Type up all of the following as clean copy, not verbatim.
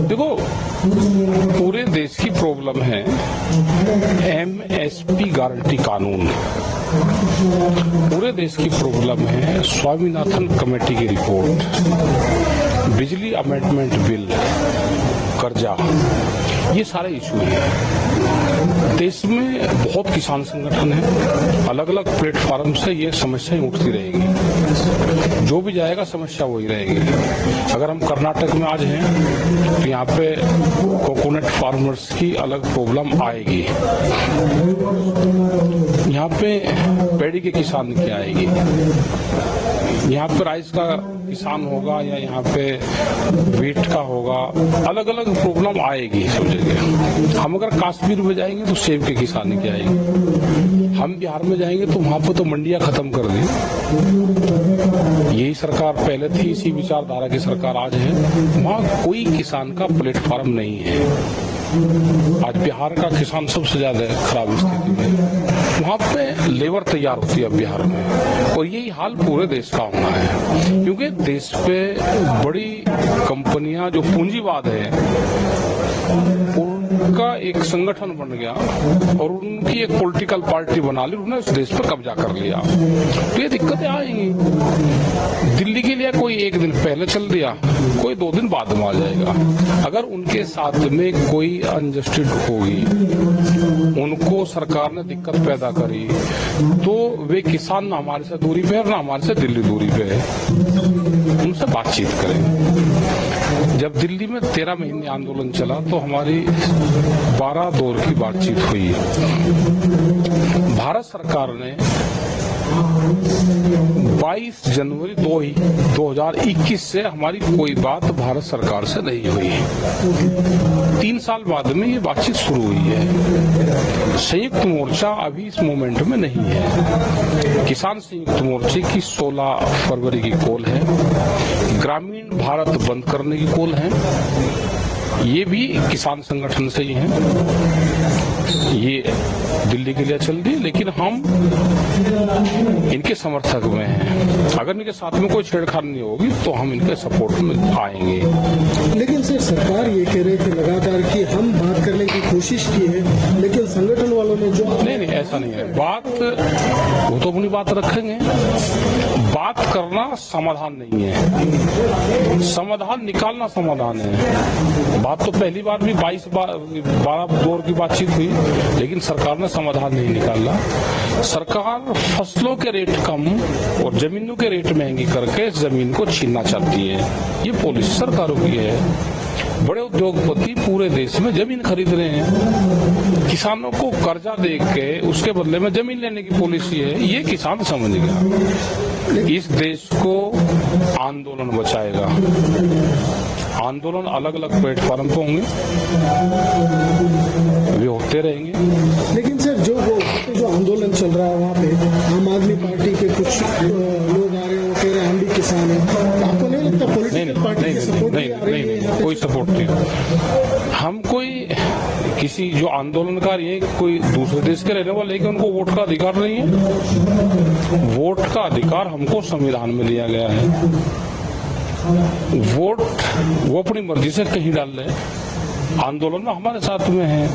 देखो, पूरे देश की प्रॉब्लम है एमएसपी गारंटी कानून, पूरे देश की प्रॉब्लम है स्वामीनाथन कमेटी की रिपोर्ट, बिजली अमेंडमेंट बिल, कर्जा, ये सारे इशू हैं। देश में बहुत किसान संगठन है, अलग अलग प्लेटफॉर्म से ये समस्याएं उठती रहेगी, जो भी जाएगा समस्या वही रहेगी। अगर हम कर्नाटक में आज हैं तो यहाँ पे कोकोनट फार्मर्स की अलग प्रॉब्लम आएगी, यहाँ पे पैडी के किसान की आएगी, यहाँ पे राइस का किसान होगा या यहाँ पे वीट का होगा, अलग अलग प्रॉब्लम आएगी सब जगह। हम अगर कश्मीर में जाएंगे तो सेब के किसान की आएगी, हम बिहार में जाएंगे तो वहां पे तो मंडियां खत्म कर दी। यही सरकार पहले थी, इसी विचारधारा की सरकार आज है, वहां कोई किसान का प्लेटफॉर्म नहीं है। आज बिहार का किसान सबसे ज्यादा खराब स्थिति में, वहां पे लेबर तैयार होती है बिहार में, और यही हाल पूरे देश का होना है, क्योंकि देश पे बड़ी कंपनियां जो पूंजीवाद है उनका एक संगठन बन गया और उनकी एक पॉलिटिकल पार्टी बना ली, उन्होंने उस देश पर कब्जा कर लिया, तो ये दिक्कतें आएंगी। दिल्ली के लिए कोई एक दिन पहले चल दिया, कोई 2 दिन बाद में आ जाएगा। अगर उनके साथ में कोई अनजस्टिस होगी, उनको सरकार ने दिक्कत पैदा करी, तो वे किसान ना हमारे से दूरी पे है ना हमारे से दिल्ली दूरी पे है, उनसे बातचीत करें। जब दिल्ली में 13 महीने आंदोलन चला तो हमारी 12 दौर की बातचीत हुई। भारत सरकार ने 22 जनवरी 2021 से हमारी कोई बात भारत सरकार से नहीं हुई। 3 साल बाद में ये बातचीत शुरू हुई है। संयुक्त मोर्चा अभी इस मोमेंट में नहीं है। किसान संयुक्त मोर्चे की 16 फरवरी की कॉल है, ग्रामीण भारत बंद करने की कॉल है, ये भी किसान संगठन से ही है, ये दिल्ली के लिए चल रही है, लेकिन हम इनके समर्थक में हैं। अगर इनके साथ में कोई छेड़छाड़ नहीं होगी तो हम इनके सपोर्ट में आएंगे। लेकिन सर, सरकार ये कह रही थी लगातार कि हम बात करने की कोशिश की है, लेकिन संगठन वालों ने जो नहीं, ऐसा नहीं है। बात वो तो अपनी बात रखेंगे, बात करना समाधान नहीं है, समाधान निकालना समाधान है। बात तो पहली बार भी 12 दौर की बातचीत हुई, लेकिन सरकार ने समाधान नहीं निकाला। सरकार फसलों के रेट कम और जमीनों के रेट महंगी करके जमीन को छीनना चाहती है, ये पॉलिसी सरकारों की है। बड़े उद्योगपति पूरे देश में जमीन खरीद रहे हैं, किसानों को कर्जा दे के उसके बदले में जमीन लेने की पॉलिसी है, ये किसान समझ गया। इस देश को आंदोलन बचाएगा। आंदोलन अलग अलग प्लेटफॉर्म पे होंगे, वे होते रहेंगे। लेकिन सर, जो आंदोलन चल रहा है वहाँ पे आम आदमी पार्टी के कुछ लोग आ रहे हैं, वो कह रहे हैं हम भी किसान हैं, तो आपको नहीं लगता पॉलिटिकल पार्टी की सपोर्ट नहीं, कोई सपोर्ट नहीं। हम कोई किसी जो आंदोलनकारी है कोई दूसरे देश के रहने वाले, लेकिन उनको वोट का अधिकार नहीं है। वोट का अधिकार हमको संविधान में दिया गया है। वोट वो अपनी मर्जी से कहीं डाल ले। आंदोलन में हमारे साथ में है,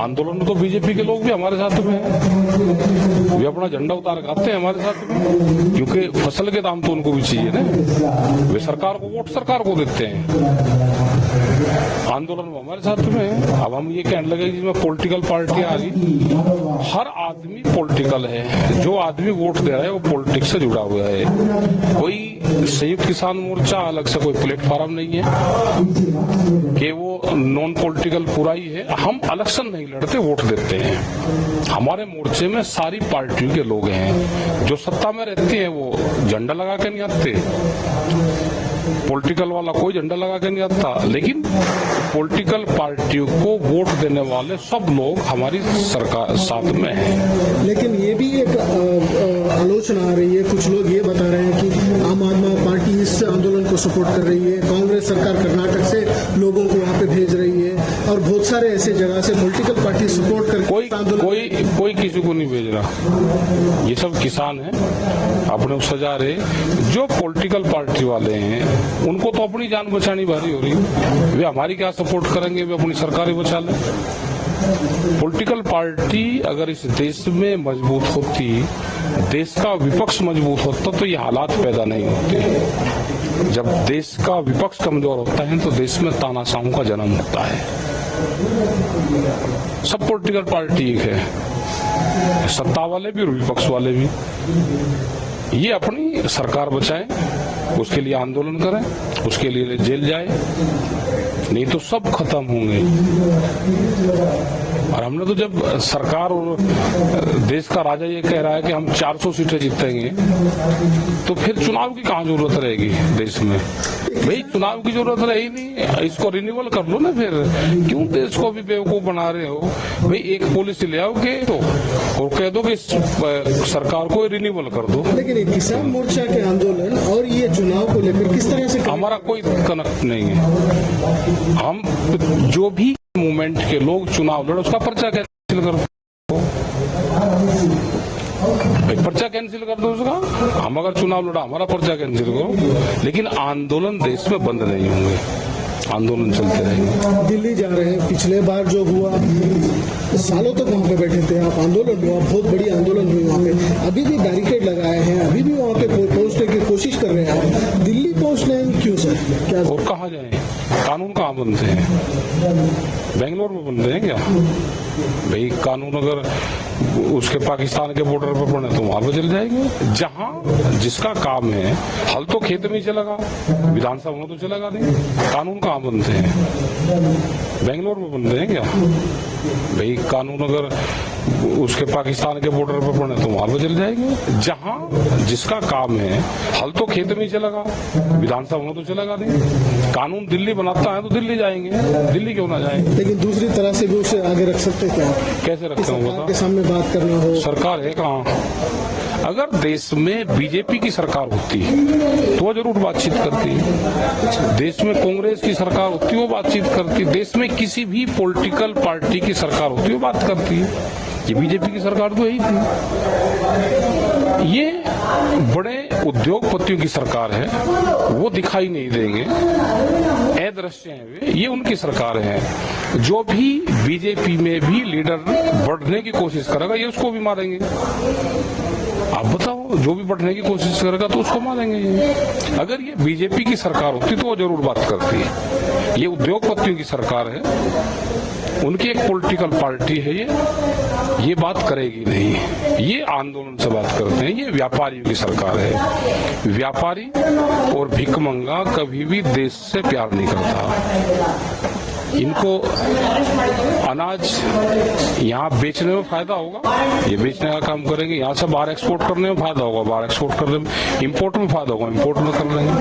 आंदोलन में तो बीजेपी के लोग भी हमारे साथ में हैं, वे अपना झंडा उतार खाते हैं हमारे साथ में, क्योंकि फसल के दाम तो उनको भी चाहिए ना, वे सरकार को वोट सरकार को देते हैं। आंदोलन में हमारे साथ में है। अब हम ये कहने लगे कि जिसमें पॉलिटिकल पार्टी आ गई, हर आदमी पॉलिटिकल है, जो आदमी वोट दे रहा है वो पॉलिटिक्स से जुड़ा हुआ है। कोई संयुक्त किसान मोर्चा अलग से कोई प्लेटफॉर्म नहीं है कि वो नॉन पॉलिटिकल पूरा ही है। हम इलेक्शन नहीं लड़ते, वोट देते हैं। हमारे मोर्चे में सारी पार्टियों के लोग हैं, जो सत्ता में रहते हैं वो झंडा लगा के नहीं आते, पॉलिटिकल वाला कोई झंडा लगा के नहीं आता, लेकिन पॉलिटिकल पार्टियों को वोट देने वाले सब लोग हमारी सरकार साथ में हैं। लेकिन ये भी एक आलोचना आ रही है, कुछ लोग ये बता रहे हैं कि आम आदमी पार्टी इस आंदोलन को सपोर्ट कर रही है, कांग्रेस सरकार कर्नाटक से लोगों को वहाँ पे भेज रही है, और बहुत सारे ऐसे जगह से पॉलिटिकल पार्टी सपोर्ट करके कोई किसी को नहीं भेज रहा। ये सब किसान हैं, अपने को सजा रहे। जो पॉलिटिकल पार्टी वाले हैं उनको तो अपनी जान बचानी भारी हो रही है। वे हमारी क्या सपोर्ट करेंगे, वे अपनी सरकारें बचा लें। पॉलिटिकल पार्टी अगर इस देश में मजबूत होती, देश का विपक्ष मजबूत होता, तो ये हालात पैदा नहीं होते। जब देश का विपक्ष कमजोर होता है तो देश में तानाशाहों का जन्म होता है। सब पॉलिटिकल पार्टी एक है, सत्ता वाले भी और विपक्ष वाले भी। ये अपनी सरकार बचाएं, उसके लिए आंदोलन करें, उसके लिए जेल जाए, नहीं तो सब खत्म होंगे। और हमने तो जब सरकार और देश का राजा ये कह रहा है कि हम 400 सीटें जीतेंगे, तो फिर चुनाव की कहाँ जरूरत रहेगी देश में? भाई चुनाव की जरूरत रहे ही नहीं, इसको रिन्यूअल कर लो ना। फिर क्यों देश को भी बेवकूफ बना रहे हो? भाई एक पॉलिसी ले आओ के तो और कह दो कि सरकार को रिन्यूअल कर दो। लेकिन किसान मोर्चा के आंदोलन और ये चुनाव को लेकर किस तरह से हमारा कोई कनेक्ट नहीं है। हम जो भी मूवमेंट के लोग चुनाव लड़े उसका पर्चा कैंसिल कर दो, पर्चा कैंसिल कर दो उसका। हम अगर चुनाव लड़ा हमारा पर्चा कैंसिल करो, लेकिन आंदोलन देश में बंद नहीं होंगे, आंदोलन चलते रहेंगे। दिल्ली जा रहे हैं, पिछले बार जो हुआ सालों तक वहाँ पे बैठे थे आप, आंदोलन हुआ, बहुत बड़ी आंदोलन हुई वहाँ पे। अभी भी बैरिकेड लगाए हैं, अभी भी वहाँ पे पहुँचने की कोशिश कर रहे हैं। दिल्ली पहुँचने हैं क्यों सर? क्या और कहाँ जाए? कानून कहाँ बनते हैं? बेंगलोर में बनते हैं क्या? भाई कानून अगर उसके पाकिस्तान के बॉर्डर पर बने तो वहां पर चले जाएंगे। जहां जिसका काम है, हल तो खेत में ही चलेगा, विधानसभा में तो चलेगा नहीं। कानून कहाँ बनते हैं? बेंगलोर में बनते हैं क्या? भाई कानून अगर उसके पाकिस्तान के बॉर्डर पर बने तो वहां पर चले जाएंगे। जहां जिसका काम है, हल तो खेत में ही चलेगा, विधानसभा में तो चलेगा नहीं। कानून दिल्ली बनाता है तो दिल्ली जाएंगे, दिल्ली क्यों ना जाएंगे? लेकिन दूसरी तरह से भी उसे आगे रख सकते क्या? कैसे रखते हो? सरकार के सामने बात करना हो। सरकार है कहाँ? अगर देश में बीजेपी की सरकार होती तो वो जरूर बातचीत करती। देश में कांग्रेस की सरकार होती वो बातचीत करती। देश में किसी भी पॉलिटिकल पार्टी की सरकार होती वो बात करती। ये बीजेपी की सरकार तो यही थी। ये बड़े उद्योगपतियों की सरकार है, वो दिखाई नहीं देंगे, अदृश्य हैं वे, ये उनकी सरकार है। जो भी बीजेपी में भी लीडर बढ़ने की कोशिश करेगा ये उसको भी मारेंगे। आप बताओ, जो भी बढ़ने की कोशिश करेगा तो उसको मारेंगे ये। अगर ये बीजेपी की सरकार होती तो वो जरूर बात करती है। ये उद्योगपतियों की सरकार है, उनकी एक पॉलिटिकल पार्टी है, ये बात करेगी नहीं। ये आंदोलन से बात करते हैं। ये व्यापारियों की सरकार है। व्यापारी और भिखमंगा कभी भी देश से प्यार नहीं करता। इनको अनाज यहाँ बेचने में फायदा होगा, ये बेचने का काम करेंगे। यहाँ से बाहर एक्सपोर्ट करने में फायदा होगा, बाहर एक्सपोर्ट करने में, इंपोर्ट में फायदा होगा, इंपोर्ट में कर लेंगे।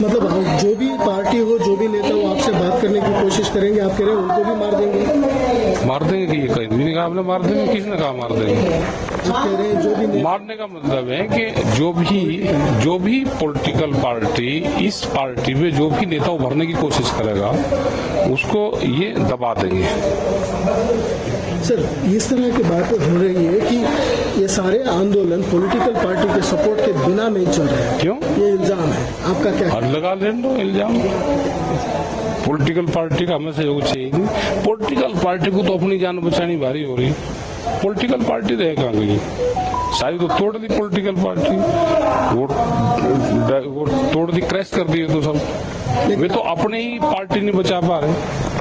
मतलब जो भी पार्टी हो, जो भी नेता हो, आपसे बात करने की कोशिश करेंगे, आप कह रहे हैं उनको भी मार देंगे? मार देंगे कि ये कहीं भी नहीं कहा आपने मार देंगे। किसने कहा मार देंगे? आप कह रहे हैं जो भी मारने का मतलब है कि जो भी पॉलिटिकल पार्टी, इस पार्टी में जो भी नेता उभरने की कोशिश करेगा उसको ये दबा देंगे। सर, इस तरह की बातें हो रही है कि ये सारे आंदोलन पॉलिटिकल पार्टी के सपोर्ट के बिना नहीं चल रहे हैं। क्यों? ये इल्जाम है, आपका क्या? और लगा लेने दो इल्जाम। पॉलिटिकल पार्टी का हमें सहयोग चाहिए नहीं। पॉलिटिकल पार्टी को तो अपनी जान बचानी भारी हो रही। पॉलिटिकल पार्टी रहे कहाँ गई? सारी तो तोड़ दी पॉलिटिकल पार्टी, वो तोड़ दी, क्रैश कर दी तो सब। वे तो अपने ही पार्टी नहीं बचा पा रहे।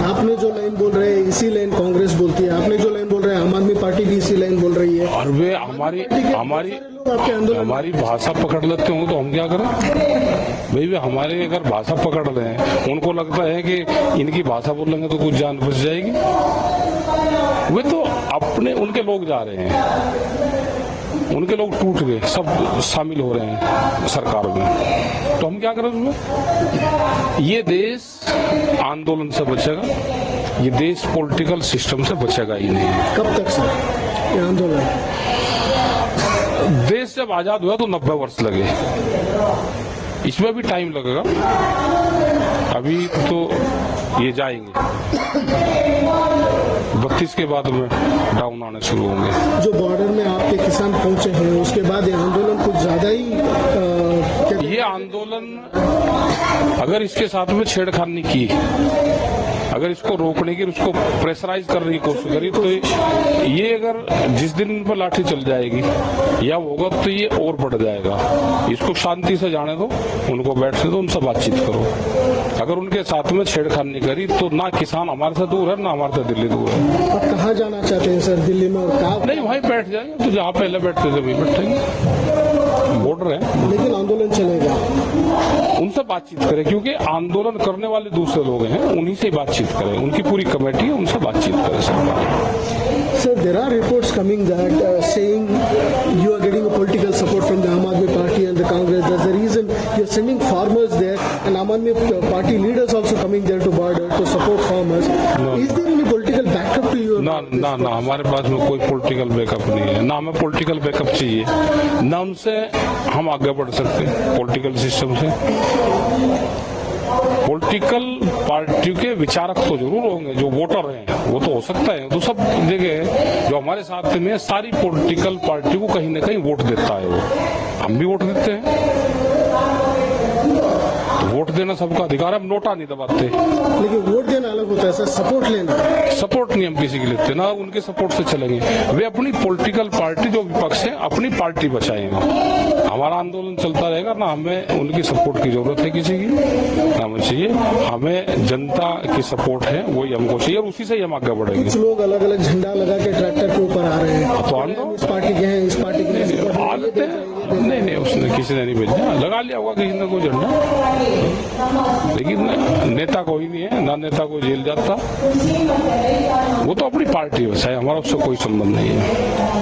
आपने जो लाइन बोल रहे हैं इसी लाइन कांग्रेस बोलती है, आपने जो लाइन बोल रहे हैं आम आदमी पार्टी भी इसी लाइन बोल रही है। और वे हमारी भाषा पकड़ लेते हो तो हम क्या करें? भाई वे हमारे अगर भाषा पकड़ रहे हैं, उनको लगता है कि इनकी भाषा बोलेंगे तो कुछ जान बच जाएगी। वे तो अपने, उनके लोग जा रहे हैं, उनके लोग टूट गए, सब शामिल हो रहे हैं सरकार में, तो हम क्या करें उसमें? ये देश आंदोलन से बचेगा, ये देश पॉलिटिकल सिस्टम से बचेगा ही नहीं। कब तक सर ये आंदोलन? देश जब आजाद हुआ तो 90 वर्ष लगे, इसमें भी टाइम लगेगा। अभी तो ये जाएंगे। 32 के बाद में डाउन आने शुरू होंगे। जो बॉर्डर में आपके किसान पहुंचे हैं उसके बाद ये आंदोलन कुछ ज्यादा ही ये आंदोलन अगर इसके साथ में छेड़खानी की, अगर इसको रोकने की, उसको प्रेशराइज करने की कोशिश करी, तो ये अगर जिस दिन इन पर लाठी चल जाएगी या होगा तो ये और बढ़ जाएगा। इसको शांति से जाने दो, उनको बैठने दो, उनसे बातचीत करो। अगर उनके साथ में छेड़खानी करी तो ना किसान हमारे से दूर है, ना हमारे से दिल्ली दूर है। आप कहाँ जाना चाहते हैं सर? दिल्ली में? और कहाँ? नहीं, वहीं बैठ जाएंगे, तो जहाँ पहले बैठते थे वहीं बैठेंगे। बॉर्डर है, लेकिन आंदोलन चलेगा। उनसे बातचीत करें, क्योंकि आंदोलन करने वाले दूसरे लोग हैं, उन्हीं से बातचीत करें। उनकी पूरी कमेटी है, उनसे बातचीत करें सरकार। Sir, there are reports coming that saying you are getting a political support from the Aam Aadmi Party and the Congress. That's the reason you're sending farmers there, and Aam Aadmi Party leaders also coming there to border to support farmers. No. Is there any political backup to your? ना ना ना, हमारे पास में कोई political backup नहीं है, ना हमें पॉलिटिकल बैकअप चाहिए, ना उनसे हम आगे बढ़ सकते पॉलिटिकल सिस्टम से। पॉलिटिकल पार्टियों के विचारक तो जरूर होंगे, जो वोटर हैं वो तो हो सकता है, तो सब जगह जो हमारे साथ में सारी पॉलिटिकल पार्टी को कहीं ना कहीं वोट देता है, वो हम भी वोट देते हैं। तो वोट देना सबका अधिकार है, हम नोटा नहीं दबाते। लेकिन वोट देना अलग होता है सर, सपोर्ट लेना। सपोर्ट नहीं हम किसी की लेते, ना उनके सपोर्ट से चलेंगे। वे अपनी पॉलिटिकल पार्टी जो विपक्ष है अपनी पार्टी बचाएंगे। हमारा आंदोलन चलता रहेगा, ना हमें उनकी सपोर्ट की जरूरत है किसी की, ना हमें चाहिए। हमें जनता की सपोर्ट है, वही हमको चाहिए, और उसी से ही हम आगे बढ़ेंगे। कुछ लोग अलग अलग झंडा लगा के ट्रैक्टर के ऊपर आ रहे हैं, तो आंदोलन इस पार्टी के हैं, इस पार्टी के हैं। आ लेते हैं। नहीं नहीं, उसने किसी ने नहीं भेजा, लगा लिया होगा किसी ने कोई झंडा, लेकिन नेता कोई नहीं है, ना नेता कोई जेल जाता, वो तो अपनी पार्टी बस है, हमारा उससे कोई संबंध नहीं है।